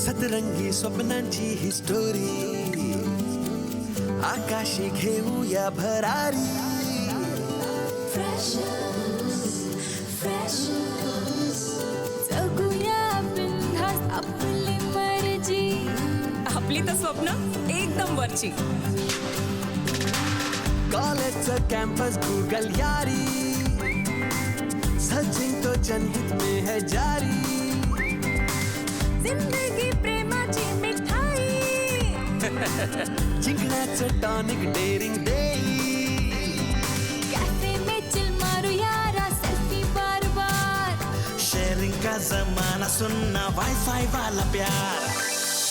सतरंगी स्वप्नांची ही स्टोरी आकाशी घेऊया भरारी जगूया बिनधास्त आपली मर्जी आपली तर स्वप्न एकदम वरची कॉलेजचं कॅम्पस गूगल यारी सचिन तो जनहित में है जारी जिंदगी प्रेमाची मिठाई जिंकण्याचं टॉनिक डेअरिंग देई कॅफे में चिल मारूया सेल्फी बार बार शेयरिंग का जमाना सुनना वाईफाई वाला प्यार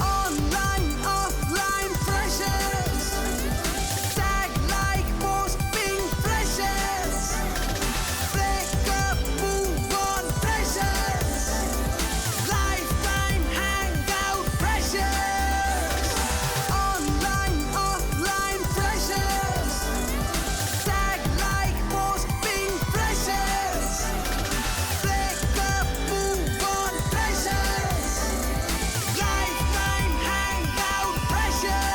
online offline freshers tag like post ping freshers breakup move on freshers lifetime hang out freshers online offline freshers tag like post ping freshers breakup move on freshers lifetime hang out freshers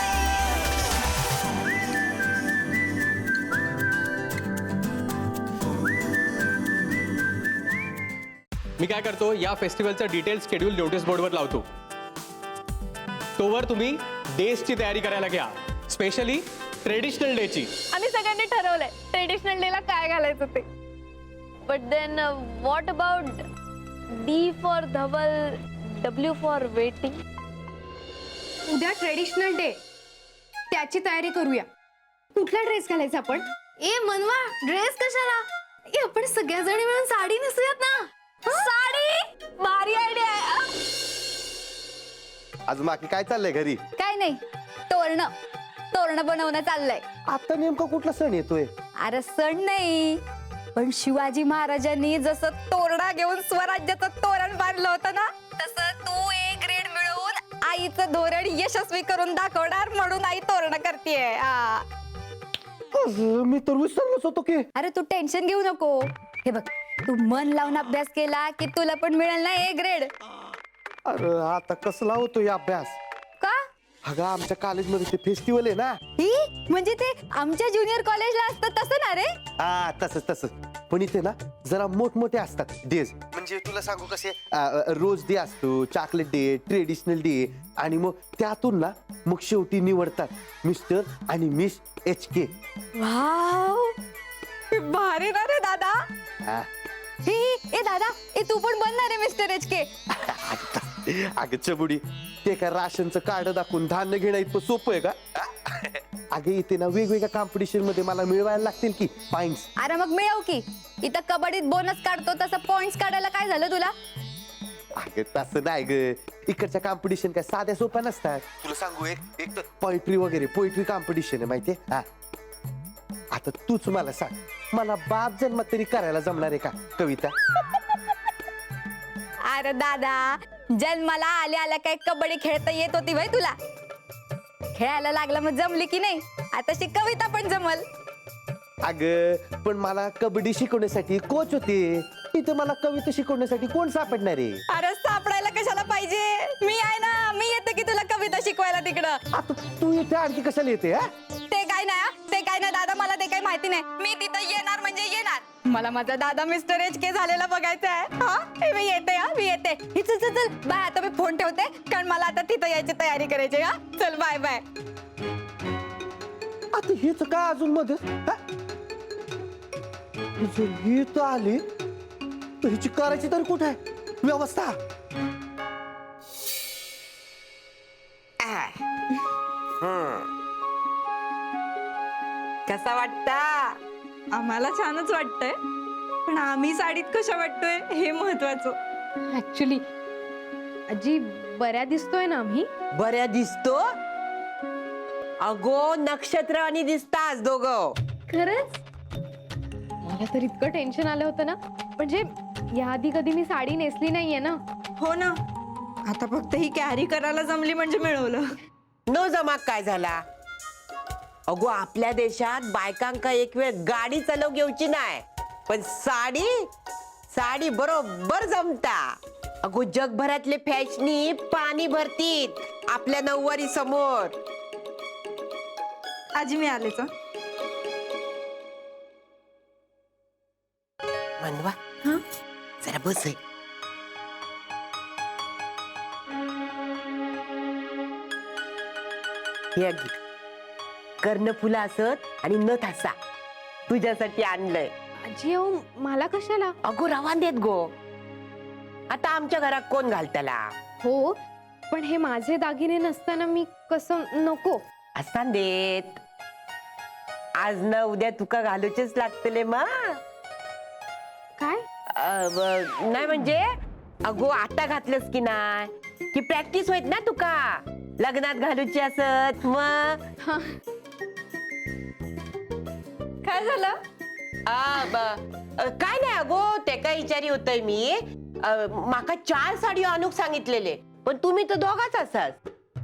मी काय करतो या फेस्टिवलचं detail schedule notice बोर्डवर लावतो तोवर तुम्ही डेजची तयारी करायला घ्या स्पेशली ट्रेडिशनल डेची आम्ही सगळ्यांनी ठरवलंय ट्रेडिशनल डेला काय घालायचं ते but then what about D for Dhawal W for waiting उद्या ट्रेडिशनल डे त्याची तयारी करूया कुठला ड्रेस घालायचा आपण ए मनवा ड्रेस कशाला ए आपण सगळ्या जणी मिळून साडी नेसूयात ना साडी भारी आयडिया आहे आज बाकी काय चाललंय घरी? काय नाही तोरणं तोरणं बनवणं चाललंय आता नेमका कुठला सण येतोय? अरे सण नाही पण शिवाजी महाराजांनी जसं तोरणा घेऊन स्वराज्याचं तोरण बांधलं होतं ना तसं तू ए ग्रेड मिळवून आईचं धोरण यशस्वी करून दाखवणार म्हणून आई तोरणं करतेय मी तर विसरलोच होतो की. अरे तू टेन्शन घेऊ नको हे बघ तू मन लावून अभ्यास केला की तुला पण मिळेल ना ए ग्रेड अरे आता कसला होतोय अभ्यास? का अगं आमच्या कॉलेजमध्ये ते फेस्टिवल आहे ना. ही म्हणजे ते आमच्या ज्युनियर कॉलेजला असतं तसं ना रे हा तसंच पण इथे ना जरा मोठमोठे असतात डेज. म्हणजे तुला सांगू कसे रोज डे असतो चॉकलेट डे ट्रेडिशनल डे आणि मग त्यातून ना मग शेवटी निवडतात मिस्टर आणि मिस HK. वाव भारी ना रे दादा हा. हे ए दादा ए तू पण बनणार रे मिस्टर HK अगं चबुडी ते काय राशनचं कार्ड दाखवून धान्य घेणं इतकं सोपं आहे का? अगं इथे ना वेगवेगळ्या कॉम्पिटिशन मध्ये मला मिळवायला लागतील की पॉइंट्स. अरे मग मिळव की इथं कबड्डीत बोनस काढतो तसं पॉइंट्स काढायला काय झालं तुला अगं तसं नाही ग इकडच्या कॉम्पिटिशन काय साध्या सोप्या नसतात. तुला सांगू एक तर पोएट्री वगैरे पोएट्री कॉम्पिटिशन आहे माहितीये. हा आता तूच मला सांग मला बाप जन्मात तरी करायला जमणार आहे का कविता? अरे दादा जन्माला आल्या काय कबड्डी खेळता येत होती भाई तुला खेळायला लागला मग जमली की नाही आता कविता पण जमल. अगं पण मला कबड्डी शिकवण्यासाठी कोच होते इथं मला कविता शिकवण्यासाठी कोण सापडणार आहे? अरे सापडायला कशाला पाहिजे मी आहे ना मी येते की तुला कविता शिकवायला तिकडं. आता तू इथे आणखी कशाला येते? हा ते काय नाही दादा मला ते काही माहिती नाही मी तिथं येणार म्हणजे येणार मला माझा दादा मिस्टर HK झालेला बघायचा आहे. हा मी येते ही चल चल चल बाय आता मी फोन ठेवते कारण मला आता तिथं यायची तयारी करायची. हा चल बाय बाय. आता हेच काय अजून मध्ये जर ही तर आली तर हिची करायची तरी कुठे आहे व्यवस्था? कसा वाटता? आम्हाला छानच वाटतंय पण आम्ही साडीत कशा वाटतोय हे महत्वाचं. ऍक्च्युली आजी बऱ्या दिसतोय ना आम्ही बऱ्या दिसतो अगो नक्षत्र आणि दिसतास दोघं. खरंच मला तर इतकं टेन्शन आलं होतं ना म्हणजे याआधी कधी मी साडी नेसली नाहीये ना. हो ना आता फक्त ही कॅरी करायला जमली म्हणजे मिळवलं. न जमा काय झाला अगो आपल्या देशात बायकांका एक वेळ गाडी चालव घेऊची नाही पण साडी बरोबर जमता. अगो जगभरातले फॅशनी पाणी भरतीत आपल्या नऊवारी समोर. आजी मी आलेच हं. मनवा जरा बस आहे. हे घे. कर्णफुलं असत आणि नथ असा तुझ्यासाठी आणलंय. आजी अहो मला कशाला? अगो रवान देत गो. आता आमच्या घरात कोण घालतला? हो पण हे माझे दागिने नसताना मी कसं? नको. असा देत. आज ना उद्या तुका घालूचेच लागतले मा. काय? नाही म्हणजे अगो आता घातलंस की नाही की प्रॅक्टिस होईत ना तुका लग्नात घालूची असत मग. काय झालं? काय नाही अगो ते काय विचारी होतय मी. माका 4 साडी आणूक सांगितलेले पण तुम्ही तर दोघाच असाच.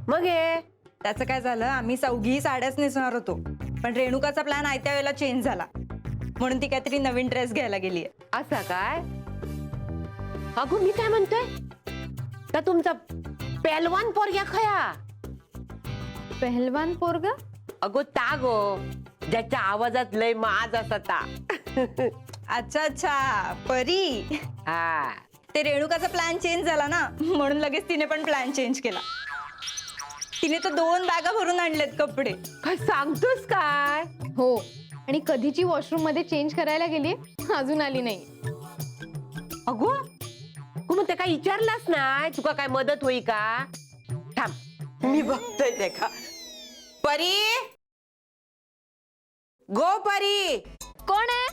मग हे त्याचं काय झालं, आम्ही चौघी साड्याच नेसणार होतो पण रेणुकाचा प्लॅन आयत्या वेळेला चेंज झाला म्हणून ती काहीतरी नवीन ड्रेस घ्यायला गेलीये. असा काय? अगो मी काय म्हणतोय का तुमचा पेलवान पोरग्या खया? पहलवान पोरग? अगो ता गो ज्याच्या आवाजात लय माज असता. अच्छा अच्छा परी. हा ते रेणुकाचा प्लॅन चेंज झाला ना म्हणून लगेच तिने पण प्लॅन चेंज केला. तिने तर 2 बॅगा भरून आणलेत कपडे. काय सांगतोस काय? हो आणि कधीची वॉशरूम मध्ये चेंज करायला गेली अजून आली नाही. अगो तू मग ते काय विचारलास ना तुका काय मदत होई का? थांब मी बघतोय ते का. परी गो परी. कोण आहे?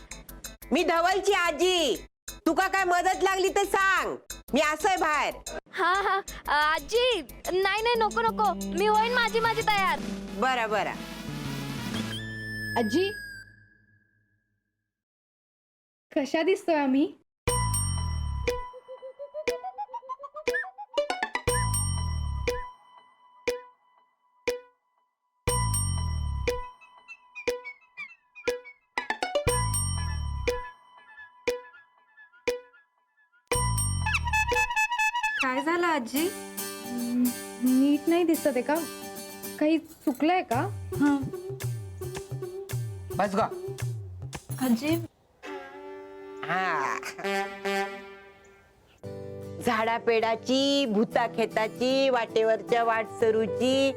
मी धवलची आजी. तुका काय मदत लागली तर सांग मी असंय बाहेर. हा हा आजी नाही नाही नको नको मी होईन माझी तयार. बरं बरं. आजी कशा दिसतोय आम्ही? काय झालं आजी? नीट नाही दिसत आहे का? काही चुकलंय का? बस गो. आजी झाडा पेडाची भूता खेताची वाटेवरच्या वाटसरूची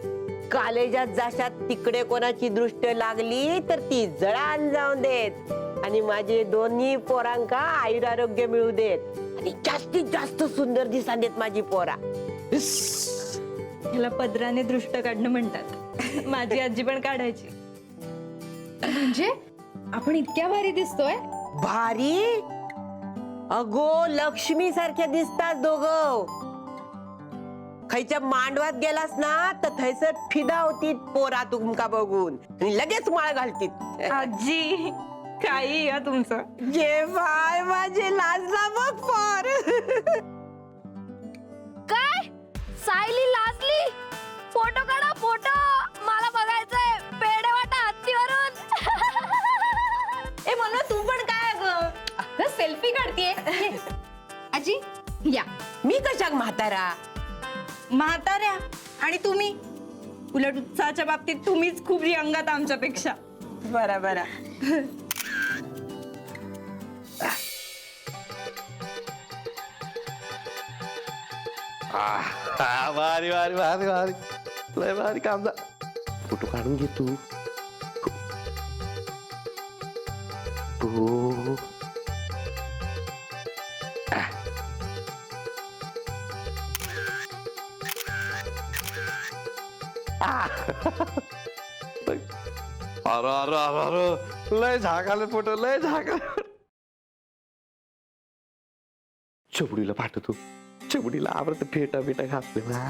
कॉलेजात जाशात तिकडे कोणाची दृष्ट लागली तर ती जळान जाऊन देत आणि माझे दोन्ही पोरांका आयुरारोग्य मिळू देत आणि जास्तीत जास्त सुंदर दिसा देत माझी पोरा. ह्याला पदराने दृष्ट काढणं म्हणतात. माझी आजी पण काढायची. म्हणजे आपण इतक्या भारी दिसतोय? भारी. अगो लक्ष्मी सारख्या दिसतात दोघं. खायच्या मांडवात गेलास ना तर थैसर फिदा होती पोरा तुमका बघून आणि लगेच माळ घालतीत. आजी काही या तुमचं. जे बाय माझे लाजला बघ फार. काय? सायली लाजली? फोटो काढा फोटो मला बघायचंय. पेढे वाटा हत्तीवरून. ए म्हणून तू पण काय ग सेल्फी काढतीये? आजी या. मी कशाक म्हातारा? म्हाताऱ्या आणि तुम्ही उलट उत्साहाच्या बाबतीत तुम्हीच खूप रिअंगात आमच्यापेक्षा. बरा बरा. भारी भारी भारी भारी लय भारी काम झालं. फोटो काढून घे तू. हो. अरे अरे अरे अरे लय झाकाले फोटो लय झाकाले. चबुडीला पाठवतो. चबुडीला आवडत फेटा बिटा घातले ना.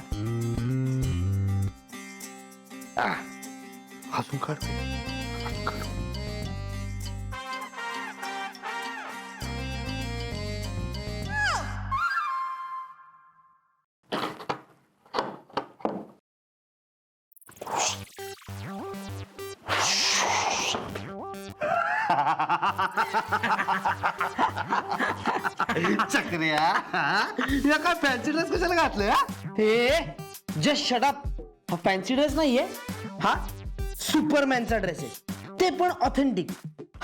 अजून काढ. चक्रिया या काय फॅन्सी ड्रेस कशाला घातलं हा? हे just shut up fancy dress नाहीये हा सुपरमॅनचा ड्रेस आहे ते पण ऑथेंटिक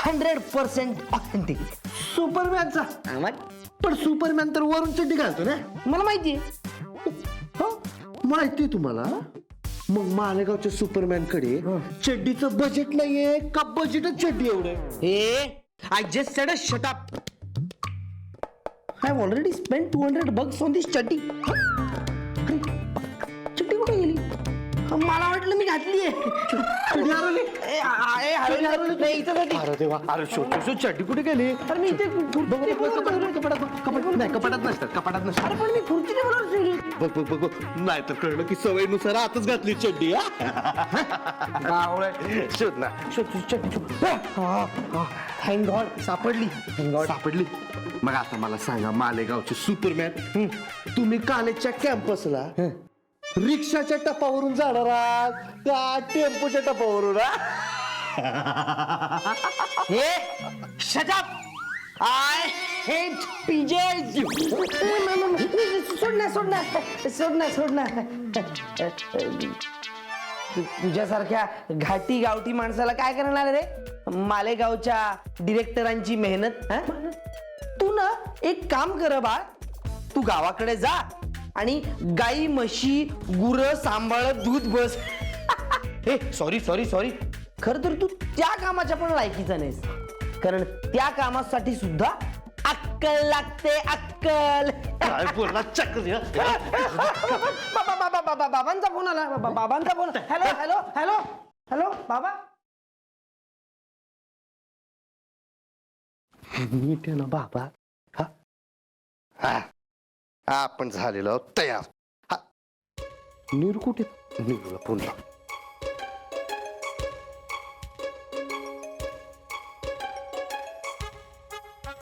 100% ऑथेंटिक सुपरमॅनचा पण सुपरमॅन तर वरून चड्डी घालतो ना. मला माहितीये हो माहिती तुम्हाला. मग मालेगावच्या सुपरमॅन कडे चड्डीचं बजेट नाहीये का बजेटच चड्डी एवढं. हे I just said a shut up I have already spend $200 on this चड्डी. चड्डी कुठे गेली मला वाटलं मी घातली अरे देवा अरे शोध चड्डी कुठे गेली. अरे मी इथे कपाटात नसतात कपाटात नसतात. अरे पण मी फुर्तीने बोलत बघ नाहीतर कळलं की सवयीनुसार आताच घातली चड्डी. शोध ना थँक गॉड सापडली. मग आता मला सांगा मालेगावचे सुपरमॅन तुम्ही कॉलेजच्या कॅम्पसला रिक्षाच्या टपावरून जाणार आहात का टेम्पोच्या टपावरून. हे shut up I hate PJ. सोड ना तुझ्यासारख्या घाटी गावठी माणसाला काय करणार रे मालेगावच्या डिरेक्टरांची मेहनत. तू ना एक काम कर बा तू गावाकडे जा आणि गाई म्हशी गुरं सांभाळत दूध बस. हे सॉरी खर तर तू त्या कामाच्या पण लायकीचा नाहीस कारण त्या कामासाठी सुद्धा अक्कल लागते अक्कल. काय बोलला चक्र. बाबांचा फोन आला बाबांचा फोन. हॅलो बाबा. नीट आहे ना बाबा. हा आपण झालेलो आहोत तयार. हा नीरू कुठे. नीरूला फोन लाव.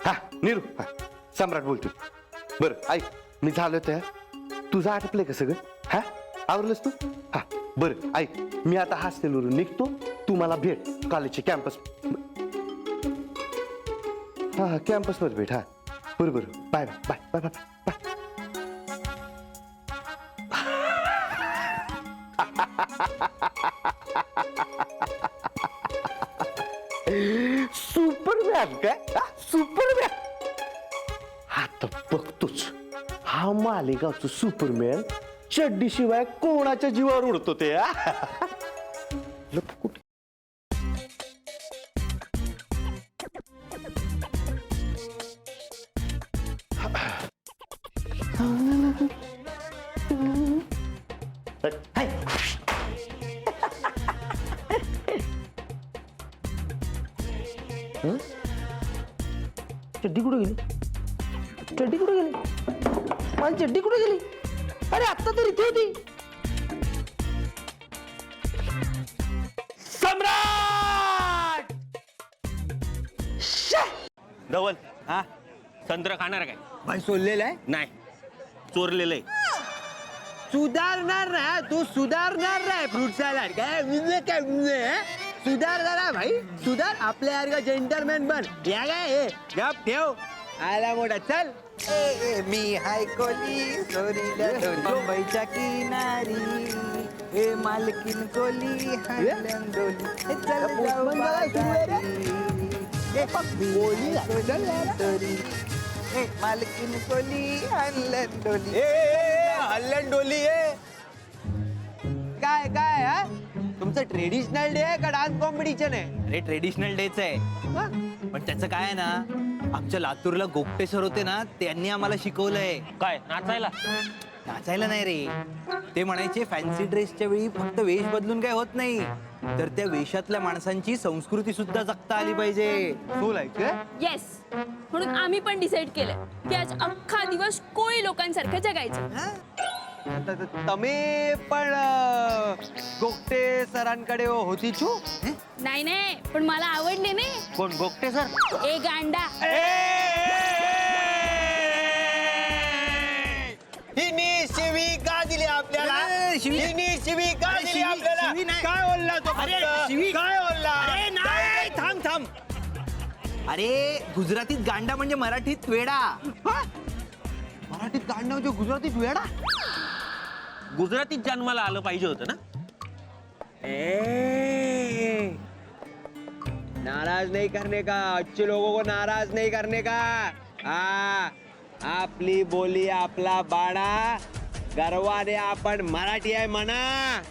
हा नीरू हा सम्राट बोलतो. बरं ऐक मी झालो तयार तुझं आटपलंय का सगळं. हा आवरलंस तू. हा बरं ऐक मी आता हॉस्टेलवरून निघतो तू मला भेट कॉलेजचे कॅम्पस. हा कॅम्पसवर भेट. हा बरोबर bye bye bye bye bye. Superman काय सुपरमॅन. आता बघतोच हा मालेगावचं सुपरमॅन चड्डी शिवाय कोणाच्या जीवावर उडतो ते. कुठे चड्डी कुठे गेली माझी चड्डी कुठे गेली. अरे आता तर इथे होती. सम्राट धवल हा संत्र खाणार काय भाई सोडलेलं आहे नाही चोरलेलं आहे. सुधारणार ना तू सुधारणार नाही फ्रूट सॅलड काय सुधार जरा भाई सुधार आपल्यासारखा जेंटलमॅन बन. या काय गप ठेव आला मोठा चल. मी हाय कोली चोरीला डोली मुंबईच्या किनारी ए मालकीन कोली हायलंड डोली ए चल जाऊ बाजारी ए कोली चोरी ए मालकीन कोली हायलंड डोली हल्लन डोली काय काय हा तुमचं ट्रेडिशनल डे आहे का डान्स कॉम्पिटिशन आहे. अरे ट्रेडिशनल डेच आहे पण त्याचं काय आहे ना आमच्या लातूरला गोपटे सर होते ना त्यांनी आम्हाला शिकवलंय. काय नाचायला नाचायला नाही रे ते म्हणायचे फॅन्सी ड्रेसच्या वेळी फक्त वेश बदलून काय होत नाही तर त्या वेशातल्या माणसांची संस्कृती सुद्धा जगता आली पाहिजे. तू लाईक येस म्हणून आम्ही पण डिसाईड केलं की आज अख्खा दिवस कोळी लोकांसारखं जगायचं. तमे पण गोगटे सरांकडे होती छू. नाही नाही पण मला आवडले नाही. कोण गोगटे सर. ए गांडा हिनी शिवी का दिली आपल्याला हिनी शिवी का दिली आपल्याला काय बोलला तो अरे, शिवी? काय बोलला अरे, नाही. थांब अरे गुजरातीत गांडा म्हणजे मराठीत वेडा. मराठीत गाणं म्हणजे गुजरातीत वेडा. गुजरातीत जन्माला आलं पाहिजे होतं ना. नाराज नहीं करने का, अच्छे लोगों को नाराज नहीं करने का. आपली बोली आपला बाणा, गर्वाने आपण मराठी आहे म्हणा.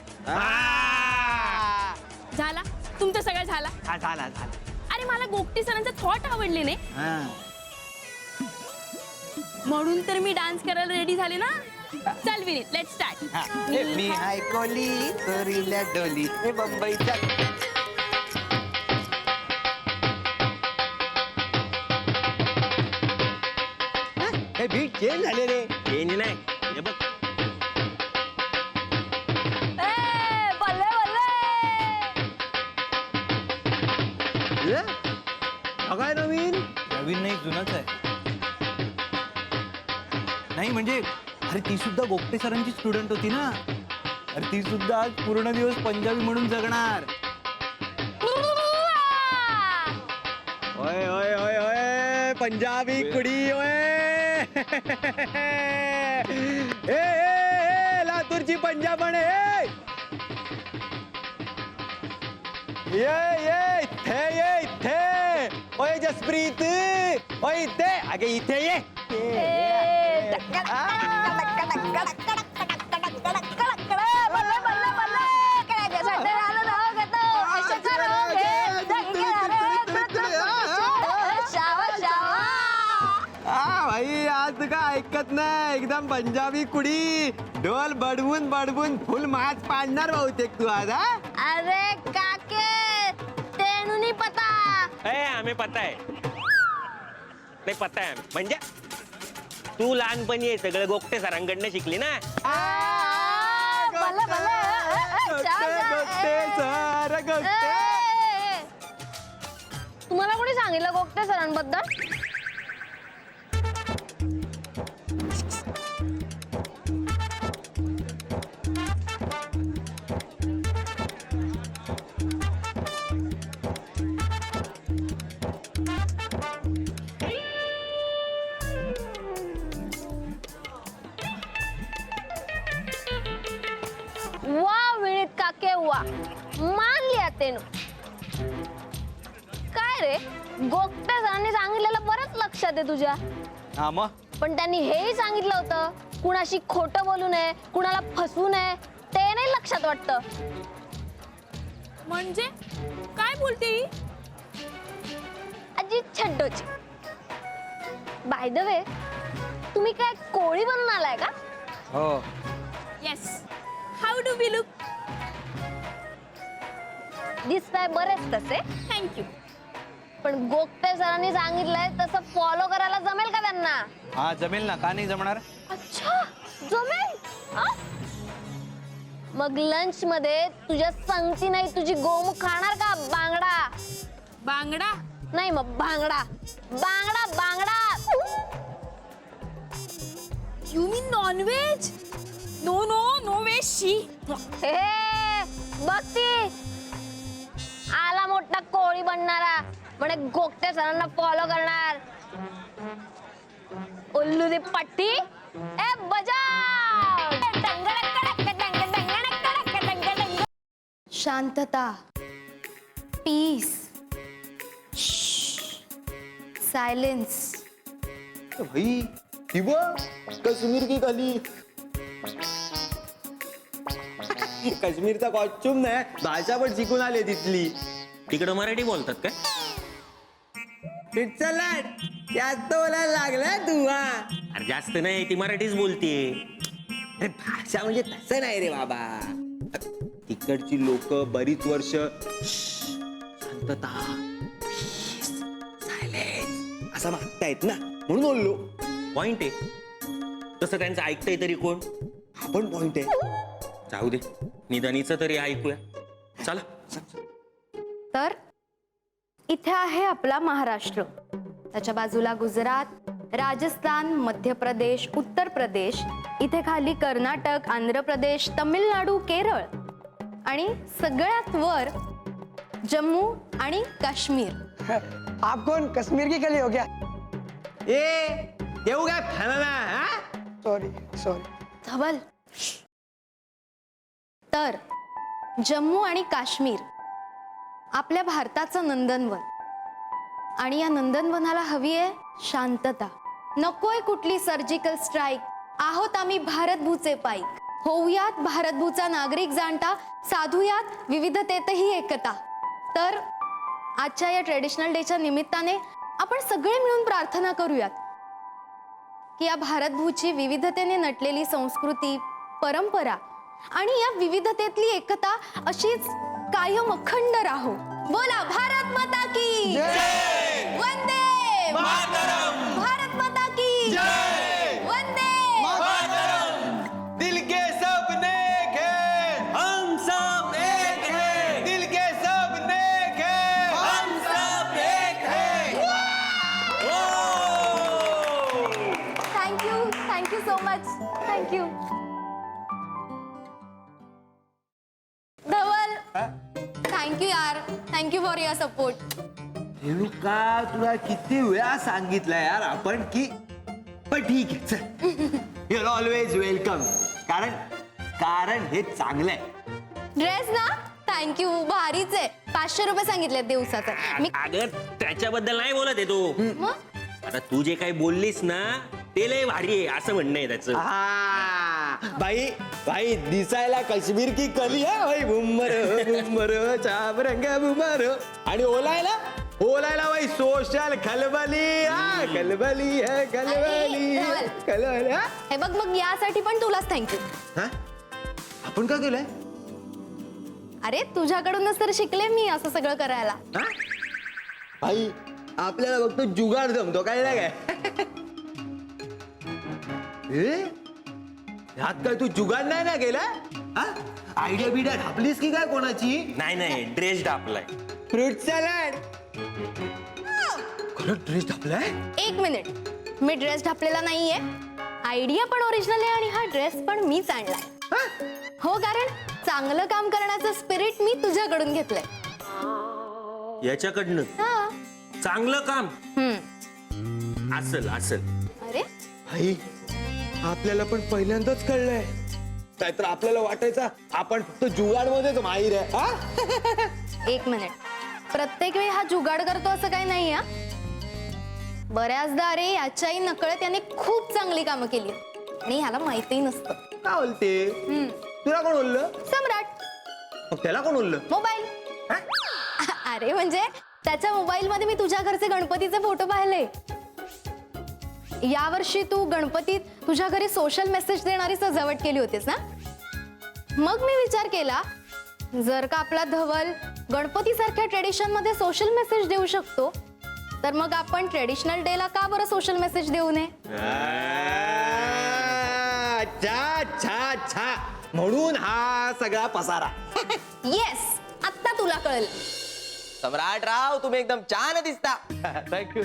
झाला तुमचं सगळं झाला. झाला. अरे मला गोगटे सरांचा थॉट आवडले नाही म्हणून तर मी डान्स करायला रेडी झाले ना. चल विनीत लेट्स स्टार्ट. मी हाय कोली चोरीला डोली हे बंबईच्या. हे बीट चेंज झाले रे. चेंज नाही हे बघ. बल्ले बल्ले. काय नवीन. नवीन नाही जुनच आहे. नाही म्हणजे अरे ती सुद्धा गोगटे सरांची स्टुडंट होती ना. अरे ती सुद्धा आज पूर्ण दिवस पंजाबी म्हणून जगणार. ओय ओय ओय ओय पंजाबी कुडी ओय. ए लातूरची पंजाबण आहे. ये इथे. ओय जसप्रीत ओय इथे. अगे इथे ये. भाई आज का ऐकत नाही. एकदम पंजाबी कुडी ढोल बडवून बडवून फुल माच पाडणार बहुतेक तू आज. अरे काके तेनू नहीं पता. आम्ही पता आहे. नाही पता आहे म्हणजे तू लहानपणी हे सगळं गोगटे सरांकडनं शिकली ना. भले भले. तुम्हाला कोणी सांगितलं गोगटे सरांबद्दल. वा विनीत काके वा मान लिया तेनू. काय रे गोगटे सरांनी सांगितलेलं बरंच लक्षात आहे तुझ्या. हा मग पण त्यांनी हेही सांगितलं होतं कुणाशी खोटं बोलू नये, कुणाला फसवू नये. ते नाही लक्षात वाटतं. म्हणजे काय बोलते ही आजी छड्डोची. बाय द वे तुम्ही काय कोळी बनून आलाय का. हो. Yes. How do we look. दिसताय बरेच तसे. थँक्यू. पण गोगटे सरांनी सांगितलंय तसं फॉलो करायला जमेल का त्यांना. हा जमेल ना. का नाही जमणार. अच्छा जमेल. मग लंच मध्ये तुझ्या संगती नाही तुझी गोमुख खाणार का बांगडा. बांगडा नाही मग भांगडा. बांगडा. You mean non veg. No veg शी. बघती आला मोठा कोळी बनणारा म्हणे गोगटे सरांना फॉलो करणार. उल्लू दी पट्टी ए बजा. शांतता, पीस, सायलेन्स. भाई काश्मीर की खाली. काश्मीरचा कॉस्ट्युम नाही भाषा पण शिकून आले तिथली. तिकडं मराठी बोलतात काय. पिट्सलाड जास्त बोलायला लागला तू. अरे जास्त नाही ती मराठीच बोलतीये. अरे भाषा म्हणजे तसं नाही रे बाबा. तिकडची लोक बरीच वर्ष शांतता सायलेन्स असं मागतायत ना म्हणून बोललो. पॉइंट आहे. तसं त्यांचं ऐकतंय तरी कोण. हा पण पॉइंट आहे. जाऊ दे निदानीचं तरी ऐकूया. चला. तर इथे आहे आपला महाराष्ट्र. त्याच्या बाजूला गुजरात, राजस्थान, मध्य प्रदेश, उत्तर प्रदेश. इथे खाली कर्नाटक, आंध्र प्रदेश, तमिळनाडू, केरळ आणि सगळ्यात वर जम्मू आणि काश्मीर. आप कौन कश्मीर की कली हो क्या? ए देऊ काय खाना हा सॉरी सॉरी. धवल. तर जम्मू आणि काश्मीर आपल्या भारताचं नंदनवन आणि या नंदनवनाला हवी आहे शांतता. नकोय कुठली सर्जिकल स्ट्राईक. आहोत आम्ही भारतभूचे पाईक. होऊयात भारतभूचा नागरिक जाणता. साधूयात विविधतेतही एकता. तर आजच्या या ट्रेडिशनल डेच्या निमित्ताने आपण सगळे मिळून प्रार्थना करूयात की या भारतभूची विविधतेने नटलेली संस्कृती, परंपरा आणि या विविधतेतली एकता अशीच कायम अखंड राहो. बोला भारत माता की जय. वंदे मातरम. भारत माता की जय. वंदे मातरम. दिल के सपने के हम सब एक हैं. दिल के सपने के हम सब एक हैं. Thank you so much. थँक्यू. धवल, थँक्यू यार. Thank you for your support. Renuka तुला किती वेळा सांगितलं यार आपण की पण ठीक आहे चल. You are always welcome. कारण हे चांगलं आहे. ड्रेस ना थँक्यू. भारीच आहे. 500 रुपये सांगितले दिवसाचं. मी अगं त्याच्याबद्दल नाही बोलत आहे तू. मग आता तू जे काही बोललीस ना ते लय भारी आहे असं म्हणणं आहे त्याचं. भाई भाई दिसायला काश्मीर की कली आहे भाई. बुमर चाप रंग बुमर. आणि ओलायला भाई सोशल खलबली. खलबली है खलबली अरे, खलबली. हे बघ मग यासाठी पण तुलाच थँक्यू. आपण काय केलंय? अरे तुझ्याकडूनच तर शिकले मी असं सगळं करायला. भाई आपल्याला फक्त जुगाड जमतो काय ना काय. ह्यात काय तू जुगाड नाही ना केला? आयडिया बिडिया ढापलीस की काय कोणाची? नाही ड्रेस डापलाय. Fruit salad. खरं ड्रेस ढापलाय? एक मिनिट. मी ड्रेस ढापलेला नाहीये. आयडिया पण ओरिजिनल आहे आणि हा ड्रेस पण मीच आणलाय. हो कारण चांगलं काम करण्याचं स्पिरिट मी तुझ्याकडून घेतलंय. याच्याकडनं हा. चांगलं काम हम्म. असल. अरे भाई आपल्याला पण पहिल्यांदाच कळलंय. नाहीतर आपल्याला वाटायचं आपण फक्त जुगाड मध्येच माहीर आहे. एक मिनिट. प्रत्येक वेळी हा जुगाड करतो असं काही नाही. हा बऱ्याचदा अरे याच्याही नकळत याने खूप चांगली कामं केली आणि ह्याला माहितीही नसतं. काय बोलते? तुला कोण बोललं? सम्राट. मग त्याला कोण बोललं? मोबाईल. अरे म्हणजे त्याच्या मोबाईल मध्ये मी तुझ्या घरचे गणपतीचे फोटो पाहिले. यावर्षी तू गणपतीत तुझ्या घरी सोशल मेसेज देणारी सजावट केली होतीस ना. मग मी विचार केला जर का आपला धवल गणपती सारख्या ट्रेडिशन मध्ये सोशल मेसेज देऊ शकतो तर मग आपण ट्रेडिशनल डे ला का बरं सोशल मेसेज देऊ नये. छा म्हणून हा सगळा पसारा. येस आता तुला कळलं. सम्राट राव तुम्ही एकदम छान दिसता. थँक्यू.